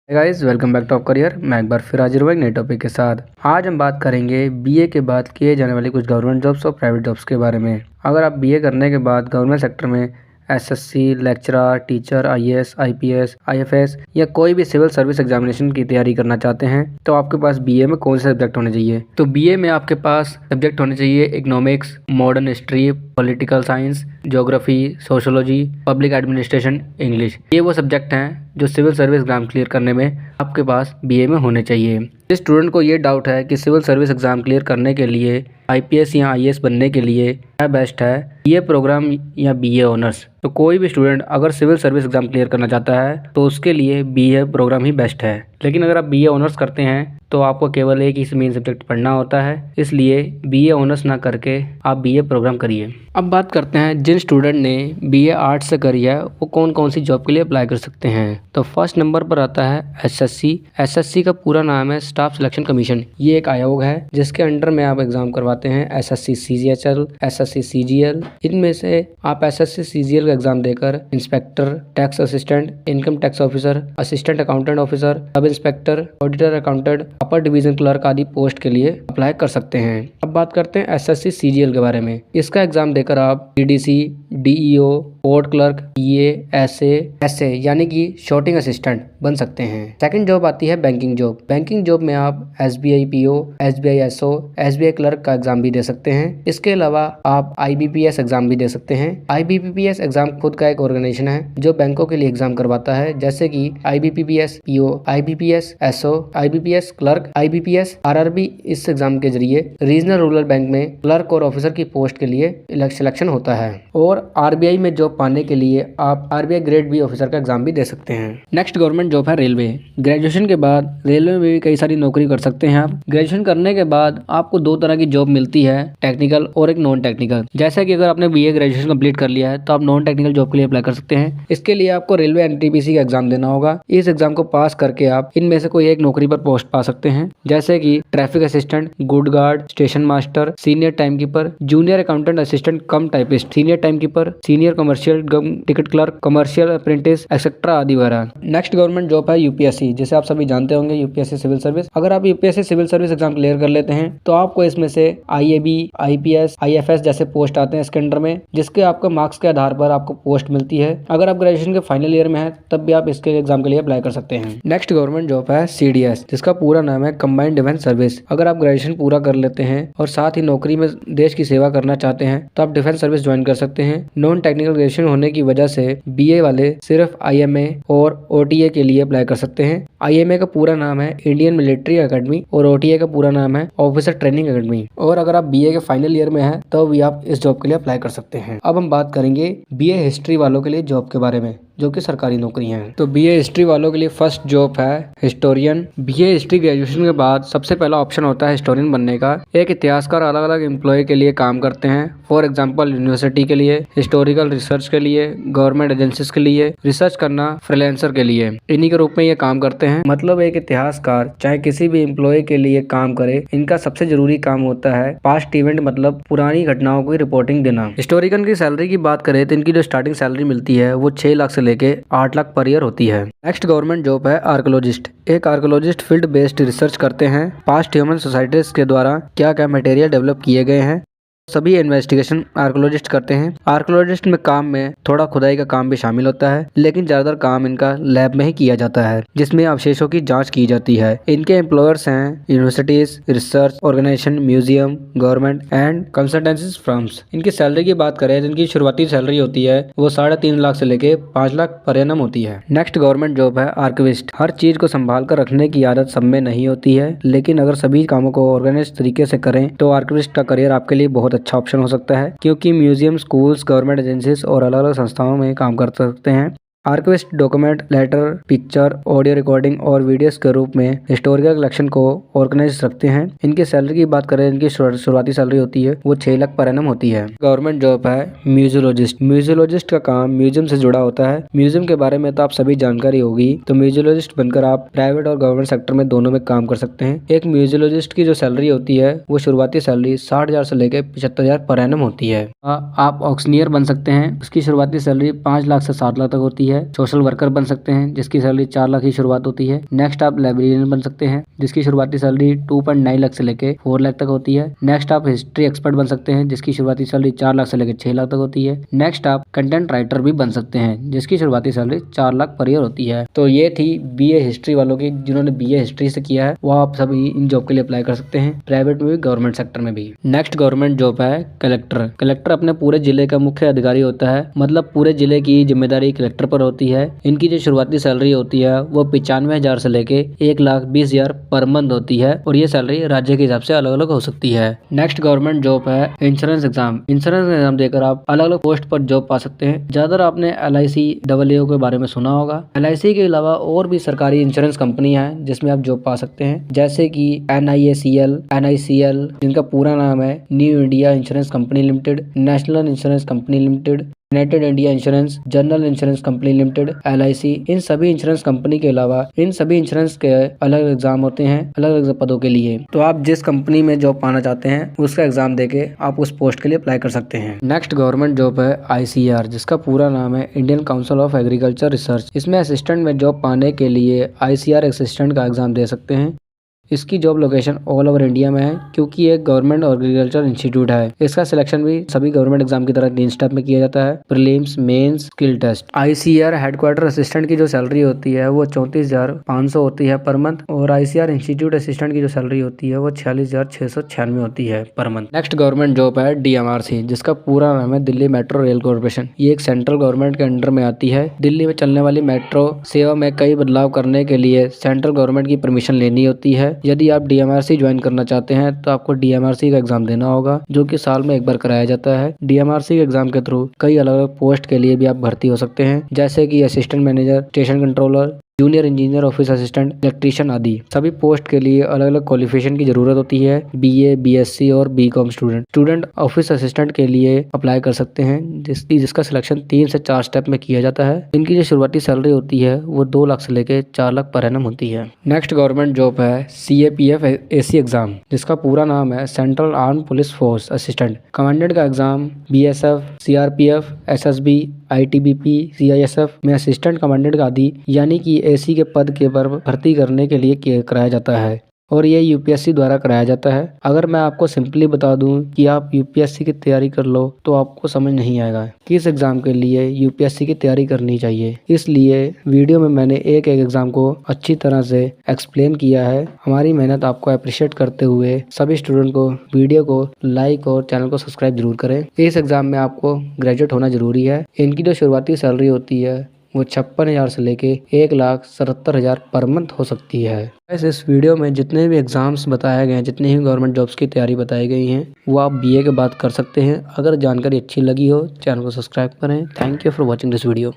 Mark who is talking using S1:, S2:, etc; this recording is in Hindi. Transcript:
S1: Guys welcome back two of career. मैं एक बार फिर हाजिर हुआ एक नए टॉपिक के साथ। आज हम बात करेंगे बीए के बाद किए जाने वाली कुछ गवर्नमेंट जॉब्स और प्राइवेट जॉब्स के बारे में। अगर आप बीए करने के बाद गवर्नमेंट सेक्टर में SSC, lecturer, teacher, IAS, IPS, IFS या कोई भी सिविल सर्विस एग्जामिनेशन की तैयारी करना चाहते हैं तो आपके पास बीए में कौन से सब्जेक्ट होने चाहिए। तो बीए में आपके पास सब्जेक्ट होने चाहिए economics, modern history, political science, geography, sociology, public administration, English. ये वो सब्जेक्ट हैं जो सिविल सर्विस एग्जाम क्लियर करने में आपके पास बीए में होने चाहिए। जिस स्टूडेंट को ये डाउट है कि सिविल सर्विस एग्जाम क्लियर करने के लिए आईपीएस या आईएएस बनने के लिए क्या बेस्ट है, बीए प्रोग्राम या बीए ऑनर्स, तो कोई भी स्टूडेंट अगर सिविल सर्विस एग्जाम क्लियर करना चाहता है तो उसके लिए बीए प्रोग्राम ही बेस्ट है। लेकिन अगर आप बीए ऑनर्स करते हैं तो आपको केवल एक ही मेन सब्जेक्ट पढ़ना होता है, इसलिए बीए ऑनर्स ना करके आप बीए प्रोग्राम करिए। अब बात करते हैं जिन स्टूडेंट ने बीए आर्ट्स से करी है वो कौन कौन सी जॉब के लिए अप्लाई कर सकते हैं। तो फर्स्ट नंबर पर आता है एसएससी। एसएससी का पूरा नाम है स्टाफ सिलेक्शन कमीशन। ये एक आयोग है जिसके अंडर में आप एग्जाम करवाते हैं एसएससी सीजीएचएल, एसएससी सीजीएल। इनमें से आप एसएससी सीजीएल का एग्जाम देकर inspector, tax assistant, income tax officer, assistant accountant officer, sub inspector, auditor accountant, upper division clerk आदि पोस्ट के लिए अप्लाई कर सकते हैं। अब बात करते हैं एसएससी सीजीएल के बारे में। इसका एग्जाम देकर आप डीडीसी, डीईओ, कोर्ट क्लर्क, पीए, एसए यानी कि शॉटिंग असिस्टेंट बन सकते हैं। सेकंड जॉब आती है बैंकिंग जॉब। बैंकिंग जॉब में आप SBI PO, SBI SO, SBI clerk का एग्जाम भी दे सकते हैं। इसके अलावा आप आईबीपीएस एग्जाम भी दे सकते हैं। आईबीपीएस एग्जाम खुद का एक ऑर्गेनाइजेशन है जो बैंकों के लिए एग्जाम करवाता है, जैसे कि IBPS PO, IBPS SO, IBPS clerk, IBPS RRB. इस एग्जाम के जरिए रीजनल रूरल बैंक में क्लर्क और ऑफिसर की पोस्ट के लिए सिलेक्शन होता है। और आरबीआई में जॉब पाने के लिए आप आरबीआई ग्रेड बी ऑफिसर का एग्जाम भी दे सकते हैं। नेक्स्ट गवर्नमेंट जॉब है रेलवे। ग्रेजुएशन के बाद रेलवे में भी कई सारी नौकरी कर सकते हैं आप। ग्रेजुएशन करने के बाद आपको दो तरह की जॉब मिलती है, टेक्निकल और एक नॉन टेक्निकल। जैसा कि अगर आपने बीए ग्रेजुएशन कंप्लीट कर लिया है तो आप नॉन टेक्निकल जॉब के लिए अप्लाई कर सकते हैं। इसके लिए आपको रेलवे एनटीपीसी का एग्जाम देना होगा। इस एग्जाम को पास करके आप इनमें से कोई एक नौकरी पर पोस्ट पा सकते हैं, जैसे कि traffic assistant, good guard, station master, senior time keeper, junior accountant assistant कम typist, senior time keeper, senior commercial ticket clerk, commercial apprentice etcetera आदि वगैरह। नेक्स्ट गवर्नमेंट जॉब है यूपीएससी, जिसे आप सभी जानते होंगे, यूपीएससी सिविल सर्विस। अगर आप UPSC civil service exam clear कर लेते हैं तो आपको इसमें से आईएबी, आईपीएस, आईएफएस जैसे पोस्ट आते हैं इसके अंडर में, जिसके आपको मार्क्स के आधार पर आपको पोस्ट मिलती है। अगर आप ग्रेजुएशन के फाइनल ईयर में है तब भी आप इसके एग्जाम के लिए अप्लाई कर सकते हैं। नेक्स्ट गवर्नमेंट जॉब है सीडीएस, जिसका पूरा नाम है कंबाइंड डिफेंस सर्विस। अगर आप ग्रेजुएशन पूरा कर लेते हैं और साथ ही नौकरी में देश की सेवा करना चाहते हैं तो आप डिफेंस सर्विस ज्वाइन कर सकते हैं। नॉन टेक्निकल ग्रेजुएशन होने की वजह से बीए वाले सिर्फ आईएमए और ओटीए के लिए अप्लाई कर सकते हैं। आईएमए का पूरा नाम है इंडियन मिलिट्री एकेडमी और ओटीए का पूरा नाम है ऑफिसर ट्रेनिंग एकेडमी। और अगर आप बीए के फाइनल ईयर में हैं तो भी आप इस जॉब के लिए अप्लाई कर सकते हैं। अब हम बात करेंगे बीए हिस्ट्री वालों के लिए जॉब के बारे में, जो कि सरकारी नौकरी हैं। तो बीए हिस्ट्री वालों के लिए फर्स्ट जॉब है हिस्टोरियन। बीए हिस्ट्री ग्रेजुएशन के बाद सबसे पहला ऑप्शन होता है हिस्टोरियन बनने का। एक इतिहासकार अलग अलग एम्प्लॉय के लिए काम करते हैं। फॉर एग्जांपल यूनिवर्सिटी के लिए, हिस्टोरिकल रिसर्च के लिए, गवर्नमेंट एजेंसीज के लिए, रिसर्च करना फ्रीलांसर के लिए, इन्हीं के रूप में ये काम करते हैं। मतलब एक इतिहासकार चाहे किसी भी एम्प्लॉय के लिए काम करे, इनका सबसे जरूरी काम होता है पास्ट इवेंट मतलब पुरानी घटनाओं की रिपोर्टिंग देना। हिस्टोरिकन की सैलरी की बात करें तो इनकी जो स्टार्टिंग सैलरी मिलती है वो 6 लाख से लेके 8 लाख पर ईयर होती है। नेक्स्ट गवर्नमेंट जॉब है आर्कोलॉजिस्ट। एक आर्कोलॉजिस्ट फील्ड बेस्ड रिसर्च करते हैं पास्ट ह्यूमन सोसाइटीज के द्वारा क्या क्या मटेरियल डेवलप किए गए हैं, सभी इन्वेस्टिगेशन आर्कोलॉजिस्ट करते हैं। आर्कोलॉजिस्ट में काम में थोड़ा खुदाई का काम भी शामिल होता है, लेकिन ज्यादातर काम इनका लैब में ही किया जाता है, जिसमें अवशेषों की जांच की जाती है। इनके एम्प्लॉयर्स हैं universities, research organisation, museum, government and consultancy firms. इनकी सैलरी की बात करें, जिनकी शुरुआती सैलरी होती है वो 3.5 लाख से लेके 5 लाख पर एनम होती है। नेक्स्ट गवर्नमेंट जॉब है आर्किविस्ट। हर चीज को संभाल कर रखने की आदत सब में नहीं होती है, लेकिन अगर सभी कामों को ऑर्गेनाइज तरीके से करें तो आर्किविस्ट का करियर आपके लिए बहुत अच्छा ऑप्शन हो सकता है, क्योंकि म्यूजियम, स्कूल्स, गवर्नमेंट एजेंसीज और अलग अलग संस्थाओं में काम कर सकते हैं। Archivist document, letter, picture, audio recording और वीडियोस के रूप में हिस्टोरिकल कलेक्शन को ऑर्गेनाइज रखते हैं। इनकी सैलरी की बात करें, इनकी शुरुआती सैलरी होती है वो 6 लाख पर एनम होती है। गवर्नमेंट जॉब है म्यूजियोलॉजिस्ट। म्यूजियोलॉजिस्ट का काम म्यूजियम से जुड़ा होता है। म्यूजियम के बारे में तो आप सभी जानकारी होगी, तो म्यूजियोलॉजिस्ट बनकर आप प्राइवेट और गवर्नमेंट सेक्टर में दोनों में काम कर सकते हैं। एक म्यूजियोलॉजिस्ट की जो सैलरी होती है वो शुरुआती सैलरी 60,000 से लेकर 75,000 पर एनम होती है। आप ऑक्शनियर बन सकते हैं, उसकी शुरुआती सैलरी 5 लाख से 7 लाख तक होती है। है। सोशल वर्कर बन सकते हैं जिसकी सैलरी 4 लाख की शुरुआत होती है। नेक्स्ट आप लाइब्रेरियन बन सकते हैं जिसकी शुरुआती सैलरी 2.9 लाख से लेके 4 लाख तक होती है। नेक्स्ट आप हिस्ट्री एक्सपर्ट बन सकते हैं जिसकी शुरुआती सैलरी 4 लाख से लेकर 6 लाख तक होती है। नेक्स्ट आप कंटेंट राइटर भी बन सकते हैं जिसकी शुरुआती सैलरी 4 लाख पर ईयर होती है। तो ये थी बीए हिस्ट्री वालों की, जिन्होंने बीए हिस्ट्री से किया है वो आप सभी इन जॉब के लिए अप्लाई कर सकते हैं, प्राइवेट में भी गवर्नमेंट सेक्टर में भी। नेक्स्ट गवर्नमेंट जॉब है कलेक्टर। कलेक्टर अपने पूरे जिले का मुख्य अधिकारी होता है, मतलब पूरे जिले की जिम्मेदारी कलेक्टर पर होती है। इनकी जो शुरुआती सैलरी होती है वो 95,000 से लेके 1,20,000 पर मंथ होती है और ये सैलरी राज्य के हिसाब से अलग अलग हो सकती है। नेक्स्ट गवर्नमेंट जॉब है इंश्योरेंस एग्जाम। इंश्योरेंस एग्जाम देकर आप अलग अलग पोस्ट पर जॉब पा सकते हैं। ज्यादातर आपने LIC AAO के बारे में सुना होगा। LIC के अलावा और भी सरकारी इंश्योरेंस कंपनियां हैं जिसमें आप जॉब पा सकते हैं, जैसे कि NICL, जिनका पूरा नाम है new India insurance company limited, national insurance company limited, United India insurance, general insurance company limited, LIC। इन सभी इंश्योरेंस कंपनी के अलावा इन सभी इंश्योरेंस के अलग एग्जाम होते हैं अलग अलग पदों के लिए। तो आप जिस कंपनी में जॉब पाना चाहते हैं उसका एग्जाम देके आप उस पोस्ट के लिए अप्लाई कर सकते हैं। नेक्स्ट गवर्नमेंट जॉब है ICR, जिसका पूरा नाम है Indian council of agriculture research. इसमें असिस्टेंट में जॉब पाने के लिए ICR असिस्टेंट का एग्जाम दे सकते हैं। इसकी job location all over India में है क्योंकि एक गवर्नमेंट एग्रीकल्चर इंस्टीट्यूट है। इसका सिलेक्शन भी सभी गवर्नमेंट एग्जाम की तरह 3 स्टेप में किया जाता है, prelims, mains, skill test. ICR headquarter assistant की जो सैलरी होती है वो 34,500 होती है पर मंथ और ICR इंस्टीट्यूट असिस्टेंट की जो सैलरी होती है वो 46,696 होती है per month. Next government job है DMRC, जिसका पूरा नाम है दिल्ली मेट्रो रेल कॉर्पोरेशन। ये एक सेंट्रल गवर्नमेंट के अंडर में आती है। दिल्ली में चलने वाली मेट्रो सेवा में कई बदलाव करने के लिए सेंट्रल गवर्नमेंट की परमिशन लेनी होती है। यदि आप DMRC ज्वाइन करना चाहते हैं तो आपको DMRC का एग्जाम देना होगा, जो कि साल में एक बार कराया जाता है। DMRC के एग्जाम के थ्रू कई अलग अलग पोस्ट के लिए भी आप भर्ती हो सकते हैं, जैसे कि assistant manager, station controller, junior engineer, office assistant, electrician आदि। सभी पोस्ट के लिए अलग अलग क्वालिफिकेशन की जरूरत होती है। BA, BSc और BCom स्टूडेंट ऑफिस असिस्टेंट के लिए अप्लाई कर सकते हैं, जिसका सिलेक्शन 3 से 4 स्टेप में किया जाता है। इनकी जो शुरुआती सैलरी होती है वो 2 लाख से लेकर 4 लाख पर एनम होती है। नेक्स्ट गवर्नमेंट जॉब है CAPF AC एग्जाम, जिसका पूरा नाम है central arm police force assistant. Commandant का exam BSF, CRPF, SSB, ITBP, CISF में असिस्टेंट कमांडेंट का आदि यानी कि AC के पद के पर भर्ती करने के लिए कराया जाता है और ये UPSC द्वारा कराया जाता है। अगर मैं आपको सिंपली बता दूं कि आप UPSC की तैयारी कर लो तो आपको समझ नहीं आएगा कि इस एग्जाम के लिए UPSC की तैयारी करनी चाहिए। इसलिए वीडियो में मैंने एक एक एग्जाम को अच्छी तरह से एक्सप्लेन किया है। हमारी मेहनत आपको अप्रिशिएट करते हुए सभी स्टूडेंट को वीडियो को लाइक और चैनल को सब्सक्राइब जरूर करें। इस एग्जाम में आपको ग्रेजुएट होना जरूरी है। इनकी जो शुरुआती सैलरी होती है वो 56,000 से लेके 1,77,000 पर मंथ हो सकती है। वैसे इस वीडियो में जितने भी एग्जाम्स बताए गए हैं, जितने ही गवर्नमेंट जॉब्स की तैयारी बताई गई हैं, वो आप BA के बाद कर सकते हैं। अगर जानकारी अच्छी लगी हो चैनल को सब्सक्राइब करें। Thank you for watching this video.